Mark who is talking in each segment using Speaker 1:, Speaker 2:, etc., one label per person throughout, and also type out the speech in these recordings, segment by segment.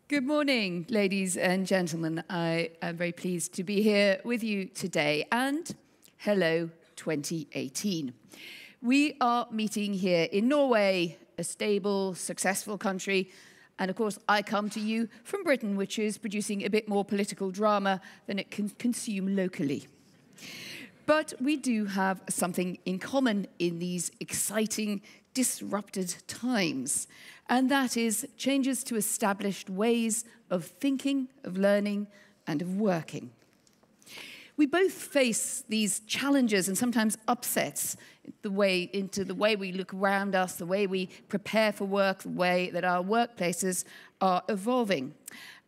Speaker 1: Good morning, ladies and gentlemen. I am very pleased to be here with you today, and hello 2018. We are meeting here in Norway, a stable, successful country, and of course I come to you from Britain, which is producing a bit more political drama than it can consume locally. But we do have something in common in these exciting, disrupted times, and that is changes to established ways of thinking, of learning, and of working. We both face these challenges and sometimes upsets into the way we look around us, the way we prepare for work, the way that our workplaces are evolving.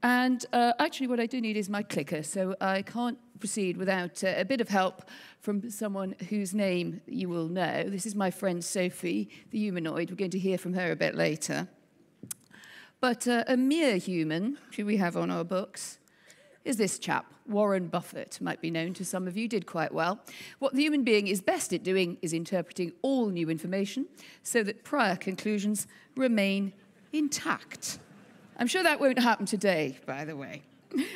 Speaker 1: And actually what I do need is my clicker, so I can't proceed without a bit of help from someone whose name you will know. This is my friend Sophie, the humanoid. We're going to hear from her a bit later. But a mere human, who we have on our books, is this chap, Warren Buffett, might be known to some of you, did quite well. What the human being is best at doing is interpreting all new information so that prior conclusions remain intact. I'm sure that won't happen today, by the way.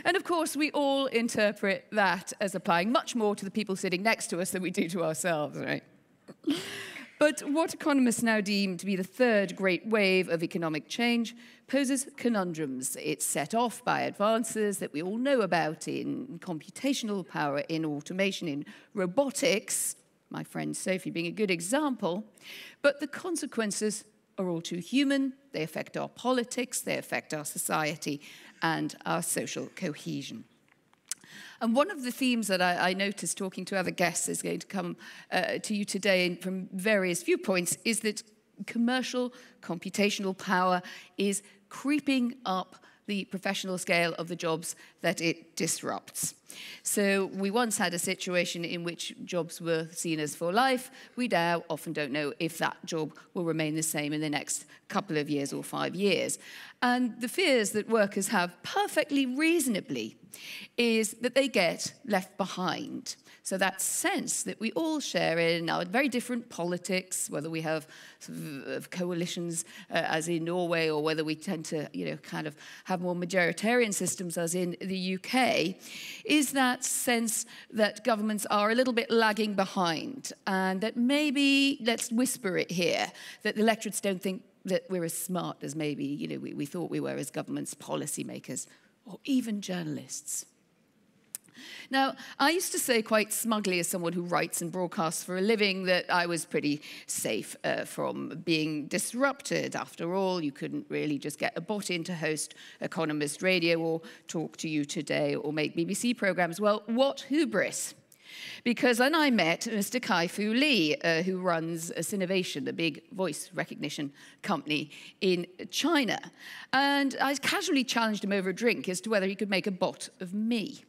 Speaker 1: And of course, we all interpret that as applying much more to the people sitting next to us than we do to ourselves, right? But what economists now deem to be the third great wave of economic change poses conundrums. It's set off by advances that we all know about in computational power, in automation, in robotics, my friend Sophie being a good example, but the consequences are all too human. They affect our politics, they affect our society and our social cohesion. And one of the themes that I noticed talking to other guests is going to come to you today from various viewpoints is that commercial computational power is creeping up the professional scale of the jobs that it disrupts. So we once had a situation in which jobs were seen as for life. We now often don't know if that job will remain the same in the next couple of years or 5 years. And the fears that workers have perfectly reasonably is that they get left behind. So that sense that we all share in our very different politics, whether we have sort of coalitions as in Norway or whether we tend to, kind of have more majoritarian systems as in the UK, is that sense that governments are a little bit lagging behind and that maybe, let's whisper it here, that the electorates don't think that we're as smart as maybe, we thought we were as governments, policymakers, or even journalists. Now, I used to say quite smugly as someone who writes and broadcasts for a living that I was pretty safe from being disrupted. After all, you couldn't really just get a bot in to host Economist Radio or talk to you today or make BBC programmes. Well, what hubris? Because then I met Mr. Kai-Fu Lee, who runs Sinovation, a big voice recognition company in China. And I casually challenged him over a drink as to whether he could make a bot of me.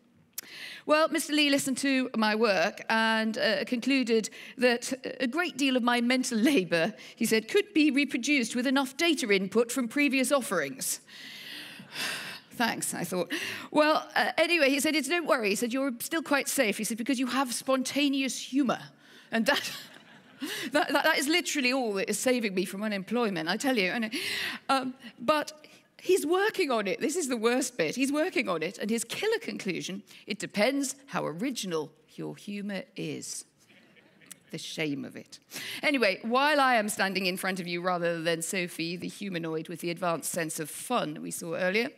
Speaker 1: Well, Mr. Lee listened to my work and concluded that a great deal of my mental labour, he said, could be reproduced with enough data input from previous offerings. Thanks, I thought. Well, anyway, he said, don't worry. He said, you're still quite safe. He said, because you have spontaneous humour. And that is literally all that is saving me from unemployment, I tell you. But he's working on it. This is the worst bit. He's working on it. And his killer conclusion, it depends how original your humour is. The shame of it. Anyway, while I am standing in front of you rather than Sophie, the humanoid with the advanced sense of fun we saw earlier,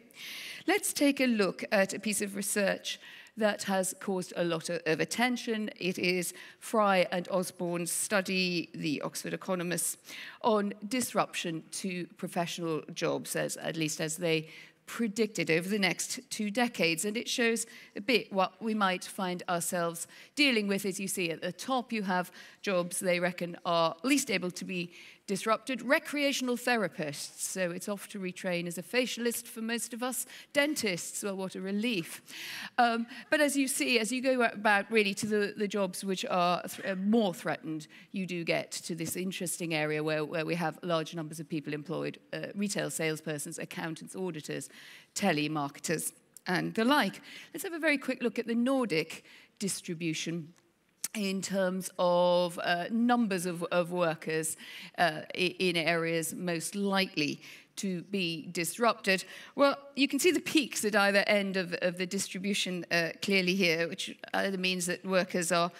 Speaker 1: let's take a look at a piece of research that has caused a lot of attention. It is Fry and Osborne's study, the Oxford economists, on disruption to professional jobs, at least as they predicted over the next 2 decades. And it shows a bit what we might find ourselves dealing with. As you see at the top, you have jobs they reckon are least able to be disrupted. Recreational therapists, so it's off to retrain as a facialist for most of us. Dentists, well, what a relief. But as you see, as you go about really to the jobs which are more threatened, you do get to this interesting area where we have large numbers of people employed, retail salespersons, accountants, auditors, telemarketers, and the like. Let's have a very quick look at the Nordic distribution in terms of numbers of workers in areas most likely to be disrupted. Well, you can see the peaks at either end of the distribution clearly here, which either means that workers are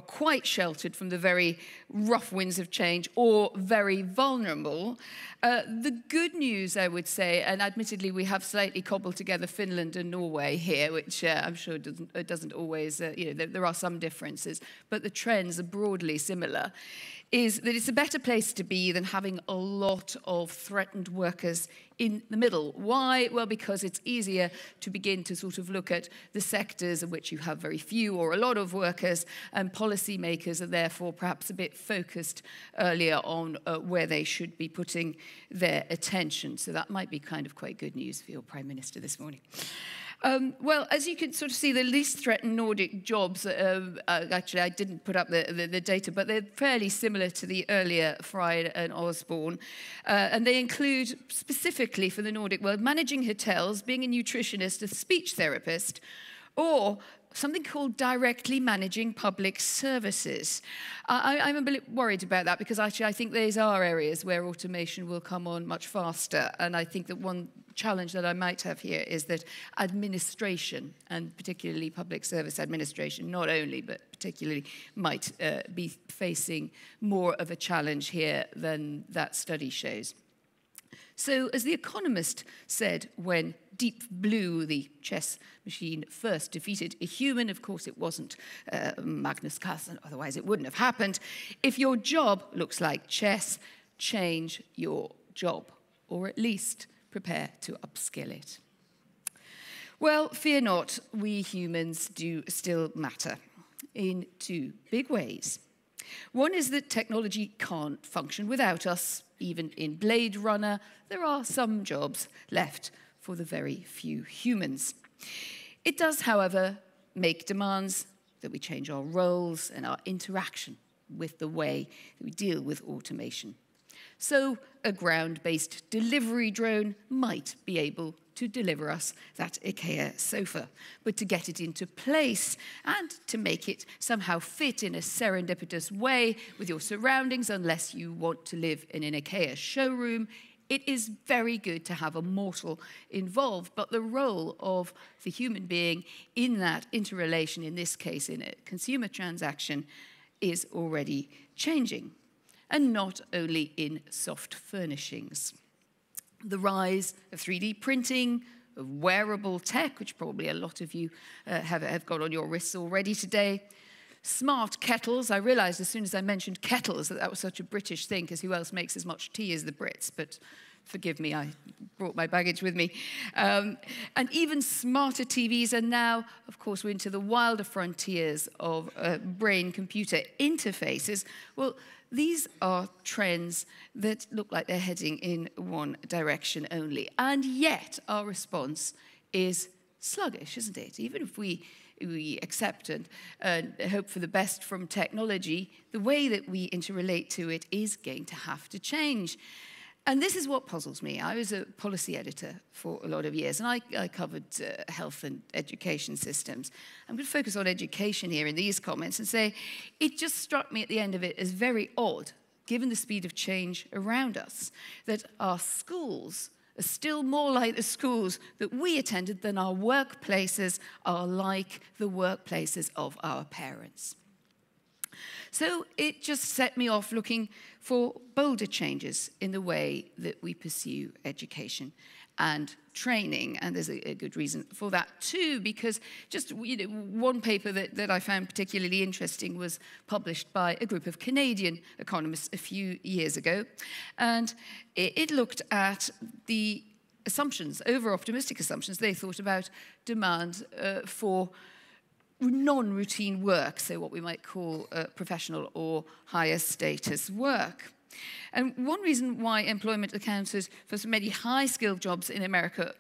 Speaker 1: quite sheltered from the very rough winds of change or very vulnerable. The good news, I would say, and admittedly we have slightly cobbled together Finland and Norway here, which I'm sure doesn't always, there are some differences, but the trends are broadly similar, is that it's a better place to be than having a lot of threatened workers in the middle. Why? Well, because it's easier to begin to sort of look at the sectors in which you have very few or a lot of workers, and policymakers are therefore perhaps a bit focused earlier on where they should be putting their attention. So that might be kind of quite good news for your Prime Minister this morning. Well, as you can sort of see, the least threatened Nordic jobs, actually I didn't put up the data, but they're fairly similar to the earlier Fried and Osborne. And they include, specifically for the Nordic world, managing hotels, being a nutritionist, a speech therapist, or something called directly managing public services. I'm a bit worried about that because actually I think these are areas where automation will come on much faster. And I think that one challenge that I might have here is that administration, and particularly public service administration, not only, but particularly, might be facing more of a challenge here than that study shows. So, as The Economist said when Deep Blue, the chess machine, first defeated a human, of course it wasn't Magnus Carlsen, otherwise it wouldn't have happened. If your job looks like chess, change your job, or at least prepare to upskill it. Well, fear not, we humans do still matter in two big ways. One is that technology can't function without us. Even in Blade Runner, there are some jobs left for the very few humans. It does, however, make demands that we change our roles and our interaction with the way that we deal with automation. So a ground-based delivery drone might be able to deliver us that IKEA sofa. But to get it into place and to make it somehow fit in a serendipitous way with your surroundings, unless you want to live in an IKEA showroom, it is very good to have a mortal involved. But the role of the human being in that interrelation, in this case in a consumer transaction, is already changing. And not only in soft furnishings. The rise of 3D printing, of wearable tech, which probably a lot of you have got on your wrists already today. Smart kettles. I realized as soon as I mentioned kettles that was such a British thing, because who else makes as much tea as the Brits? But forgive me, I brought my baggage with me. And even smarter TVs, and now, of course, we're into the wilder frontiers of brain-computer interfaces. Well, these are trends that look like they're heading in one direction only. And yet, our response is sluggish, isn't it? Even if we accept and hope for the best from technology, the way that we interrelate to it is going to have to change. And this is what puzzles me. I was a policy editor for a lot of years, and I covered health and education systems. I'm going to focus on education here in these comments and say it just struck me at the end of it as very odd, given the speed of change around us, that our schools are still more like the schools that we attended than our workplaces are like the workplaces of our parents. So it just set me off looking for bolder changes in the way that we pursue education and training. And there's a good reason for that too, because just one paper that I found particularly interesting was published by a group of Canadian economists a few years ago. And it looked at the assumptions, over-optimistic assumptions they thought about demand for non-routine work, so what we might call professional or higher status work. And one reason why employment accounted for so many high-skilled jobs in America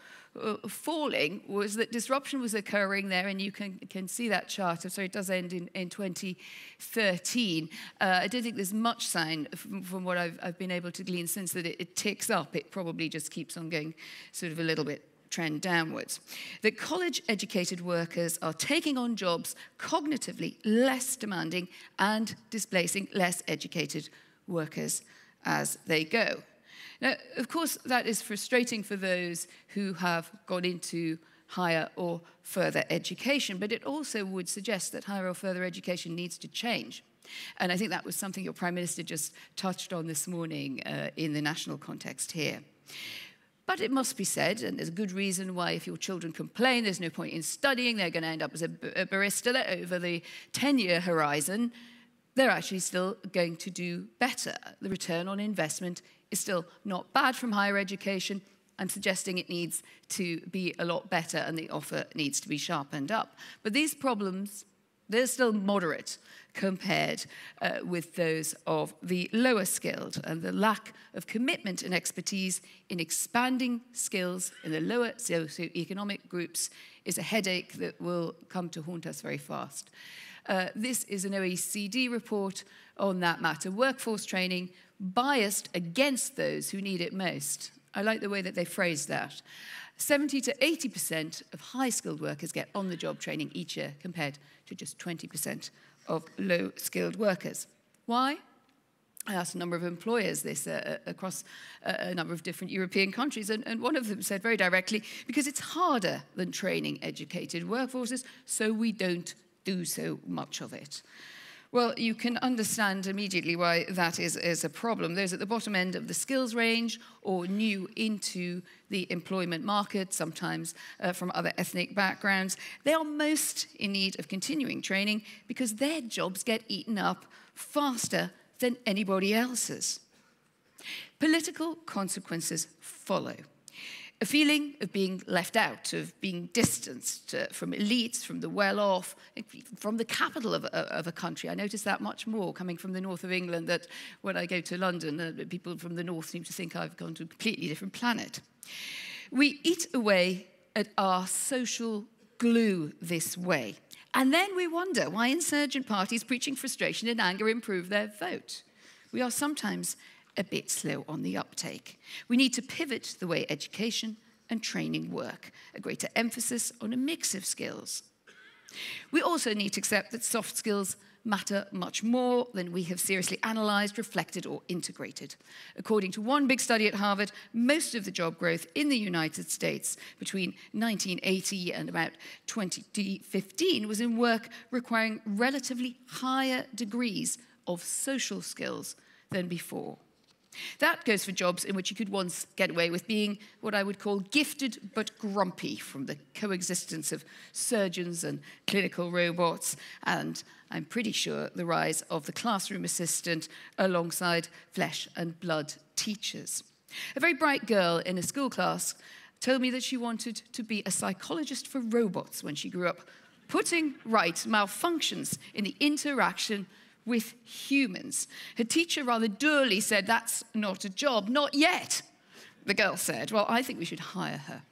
Speaker 1: falling was that disruption was occurring there, and you can see that chart. So it does end in 2013. I don't think there's much sign from what I've been able to glean since that it ticks up. It probably just keeps on going sort of a little bit trend downwards. That college-educated workers are taking on jobs cognitively less demanding and displacing less educated workers as they go. Now, of course, that is frustrating for those who have gone into higher or further education, but it also would suggest that higher or further education needs to change. And I think that was something your Prime Minister just touched on this morning in the national context here. But it must be said, and there's a good reason why if your children complain there's no point in studying, they're going to end up as a barista, that over the 10-year horizon, they're actually still going to do better. The return on investment is still not bad from higher education. I'm suggesting it needs to be a lot better and the offer needs to be sharpened up. But these problems, they're still moderate compared with those of the lower skilled, and the lack of commitment and expertise in expanding skills in the lower socioeconomic groups is a headache that will come to haunt us very fast. This is an OECD report on that matter. Workforce training biased against those who need it most. I like the way that they phrase that. 70 to 80% of high-skilled workers get on-the-job training each year compared to just 20% of low-skilled workers. Why? I asked a number of employers this across a number of different European countries, and one of them said very directly, because it's harder than training educated workforces, so we don't do so much of it. Well, you can understand immediately why that is a problem. Those at the bottom end of the skills range or new into the employment market, sometimes from other ethnic backgrounds, they are most in need of continuing training because their jobs get eaten up faster than anybody else's. Political consequences follow. A feeling of being left out, of being distanced from elites, from the well-off, from the capital of a country. I notice that much more coming from the north of England, that when I go to London, people from the north seem to think I've gone to a completely different planet. We eat away at our social glue this way. And then we wonder why insurgent parties preaching frustration and anger improve their vote. We are sometimes a bit slow on the uptake. We need to pivot the way education and training work, a greater emphasis on a mix of skills. We also need to accept that soft skills matter much more than we have seriously analysed, reflected, or integrated. According to one big study at Harvard, most of the job growth in the United States between 1980 and about 2015 was in work requiring relatively higher degrees of social skills than before. That goes for jobs in which you could once get away with being what I would call gifted but grumpy from the coexistence of surgeons and clinical robots, and I'm pretty sure the rise of the classroom assistant alongside flesh and blood teachers. A very bright girl in a school class told me that she wanted to be a psychologist for robots when she grew up, putting right malfunctions in the interaction with humans. Her teacher rather dully said, "That's not a job, not yet." The girl said, "Well, I think we should hire her."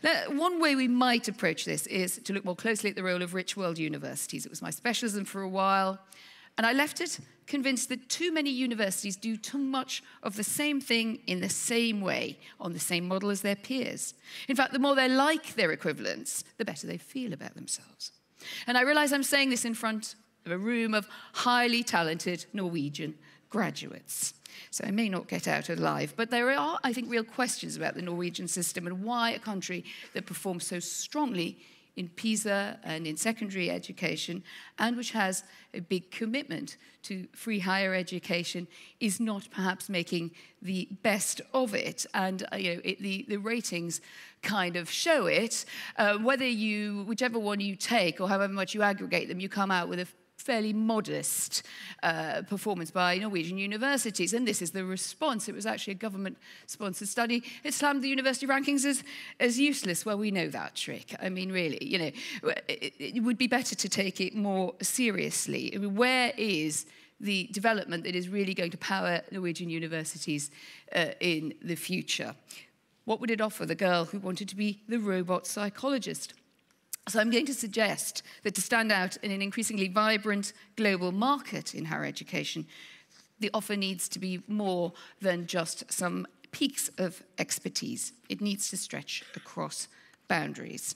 Speaker 1: Now, one way we might approach this is to look more closely at the role of rich world universities. It was my specialism for a while, and I left it convinced that too many universities do too much of the same thing in the same way, on the same model as their peers. In fact, the more they're like their equivalents, the better they feel about themselves. And I realize I'm saying this in front of a room of highly talented Norwegian graduates. So I may not get out alive, but there are, I think, real questions about the Norwegian system and why a country that performs so strongly in PISA and in secondary education, and which has a big commitment to free higher education, is not perhaps making the best of it. And the ratings kind of show it. Whichever one you take, or however much you aggregate them, you come out with a fairly modest performance by Norwegian universities. And this is the response. It was actually a government-sponsored study. It slammed the university rankings as useless. Well, we know that trick. I mean, really, it would be better to take it more seriously. I mean, where is the development that is really going to power Norwegian universities in the future? What would it offer the girl who wanted to be the robot psychologist? So I'm going to suggest that to stand out in an increasingly vibrant global market in higher education, the offer needs to be more than just some peaks of expertise. It needs to stretch across boundaries.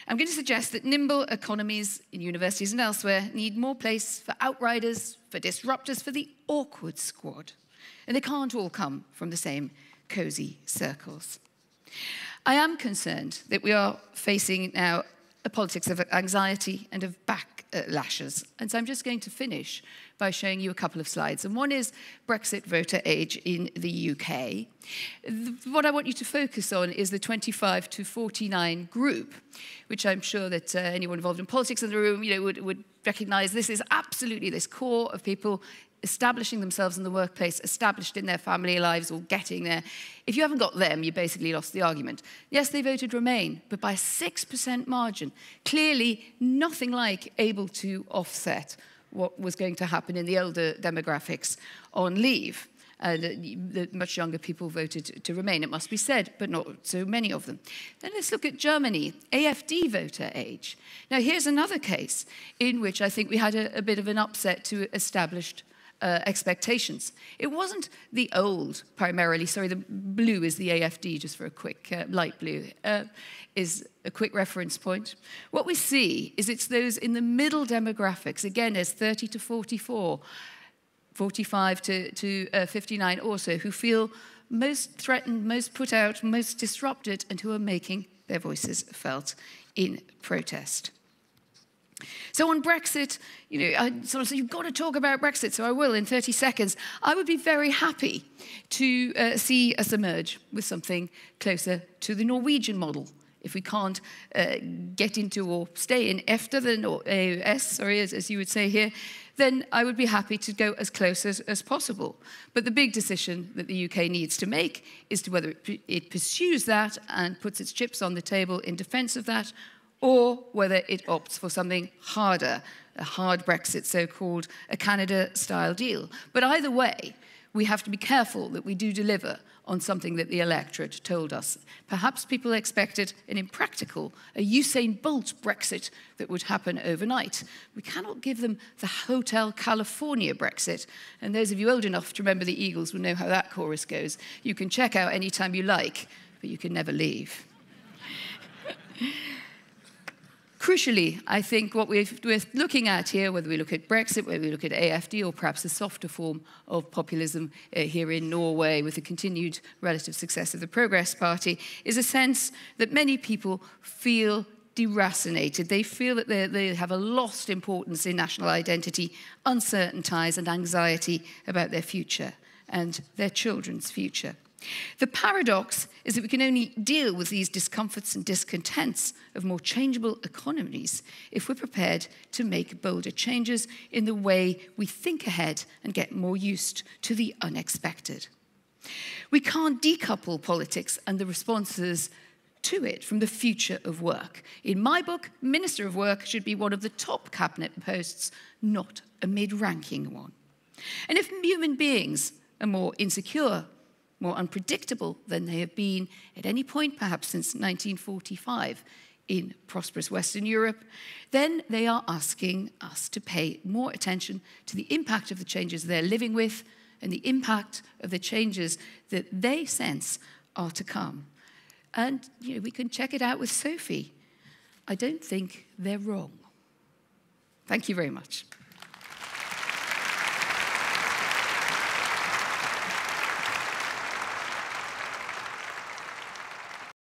Speaker 1: I'm going to suggest that nimble economies in universities and elsewhere need more place for outriders, for disruptors, for the awkward squad. And they can't all come from the same cosy circles. I am concerned that we are facing now a politics of anxiety and of backlashes. And so I'm just going to finish by showing you a couple of slides. And one is Brexit voter age in the UK. What I want you to focus on is the 25 to 49 group, which I'm sure that anyone involved in politics in the room would recognise. This is absolutely this core of people establishing themselves in the workplace, established in their family lives, or getting there. If you haven't got them, you basically lost the argument. Yes, they voted Remain, but by a 6% margin. Clearly, nothing like able to offset what was going to happen in the older demographics on leave. The much younger people voted to Remain, it must be said, but not so many of them. Then let's look at Germany, AfD voter age. Now, here's another case in which I think we had a bit of an upset to established expectations. It wasn't the old, primarily, sorry, the blue is the AfD, just for a quick, light blue, is a quick reference point. What we see is it's those in the middle demographics, again, as 30 to 44, 45 to 59 also, who feel most threatened, most put out, most disrupted, and who are making their voices felt in protest. So on Brexit, I sort of said, you've got to talk about Brexit, so I will in 30 seconds. I would be very happy to see us emerge with something closer to the Norwegian model. If we can't get into or stay in EFTA, or AOS, sorry, as you would say here, then I would be happy to go as close as possible. But the big decision that the UK needs to make is to whether it pursues that and puts its chips on the table in defence of that, or whether it opts for something harder, a hard Brexit, so-called a Canada-style deal. But either way, we have to be careful that we do deliver on something that the electorate told us. Perhaps people expected an impractical, a Usain Bolt Brexit that would happen overnight. We cannot give them the Hotel California Brexit. And those of you old enough to remember the Eagles will know how that chorus goes. You can check out any time you like, but you can never leave. Crucially, I think what we're looking at here, whether we look at Brexit, whether we look at AfD, or perhaps a softer form of populism here in Norway with the continued relative success of the Progress Party, is a sense that many people feel deracinated. They feel that they have a lost importance in national identity, uncertain ties, and anxiety about their future and their children's future. The paradox is that we can only deal with these discomforts and discontents of more changeable economies if we're prepared to make bolder changes in the way we think ahead and get more used to the unexpected. We can't decouple politics and the responses to it from the future of work. In my book, Minister of Work should be one of the top cabinet posts, not a mid-ranking one. And if human beings are more insecure, more unpredictable than they have been at any point, perhaps since 1945 in prosperous Western Europe, then they are asking us to pay more attention to the impact of the changes they're living with and the impact of the changes that they sense are to come. And we can check it out with Sophie. I don't think they're wrong. Thank you very much.